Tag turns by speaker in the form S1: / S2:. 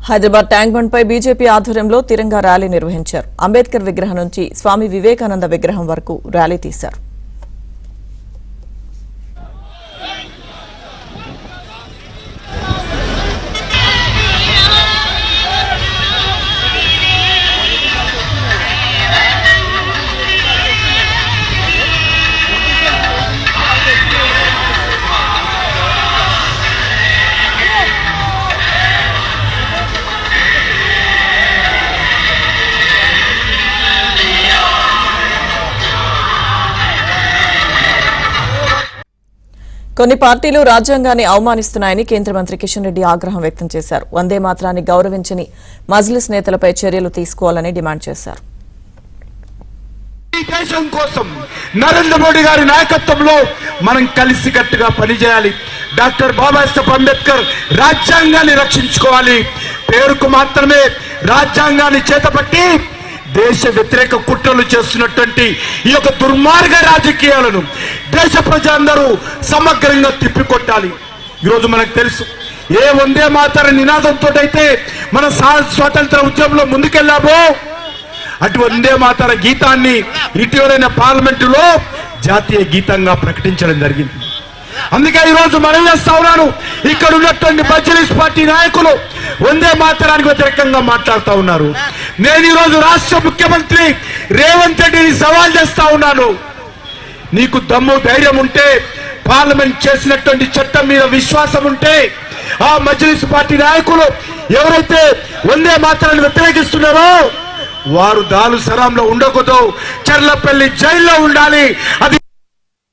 S1: Hyderabad tank bund పై BJP ఆధ్వర్యంలో తిరంగా rally నిర్వహించారు. అంబేద్కర్ విగ్రహం నుంచి స్వామి వివేకానంద విగ్రహం వరకు ర్యాలీ తీశారు. కొన్ని పార్టీలు రాజ్యాంగాన్ని అవమానిస్తున్నాయని కేంద్ర మంత్రి కిషన్ రెడ్డి ఆగ్రహం వ్యక్తం చేశారు. వందే మాతరాన్ని గౌరవించని మజ్లిస్ నేతలపై చర్యలు తీసుకోవాలని డిమాండ్ చేశారు.
S2: దేశం కోసం నరేంద్ర మోడీ గారి నాయకత్వంలో మనం కలిసికట్టుగా పనిచేయాలి. డాక్టర్ బాబాసాహెబ్ అంబేద్కర్ రాజ్యాంగాన్ని రక్షించుకోవాలి. పేరుకు మాత్రమే రాజ్యాంగాన్ని చేతపట్టి దేశ వ్యతిరేక కుట్రలు చేస్తున్నటువంటి ఈ యొక్క దుర్మార్గ రాజకీయాలను దేశ ప్రజలందరూ సమగ్రంగా తిప్పికొట్టాలి. ఈరోజు మనకు తెలుసు, ఏ వందే మాతర నినాదంతో అయితే మన స్వాతంత్ర ఉద్యమంలో ముందుకెళ్ళామో అటు వందే మాతర గీతాన్ని ఇటీవలైన పార్లమెంటులో జాతీయ గీతంగా ప్రకటించడం జరిగింది. అందుకే ఈరోజు మనం చేస్తా ఉన్నాను, ఇక్కడ ఉన్నటువంటి మజ్లిస్ పార్టీ నాయకులు వందే మాతరానికి వ్యతిరేకంగా మాట్లాడుతూ ఉన్నారు. నేను ఈరోజు రాష్ట్ర ముఖ్యమంత్రి రేవంత్ రెడ్డిని సవాల్ చేస్తా ఉన్నాను. నీకు దమ్ము ధైర్యం ఉంటే, పార్లమెంట్ చేసినటువంటి చట్టం మీద విశ్వాసం ఉంటే, ఆ మజ్లిస్ పార్టీ నాయకులు ఎవరైతే వందే మాతరాన్ని వ్యతిరేకిస్తున్నారో వారు దారు సరాంలో ఉండకూడదు, చర్లపల్లి జైల్లో ఉండాలి. అది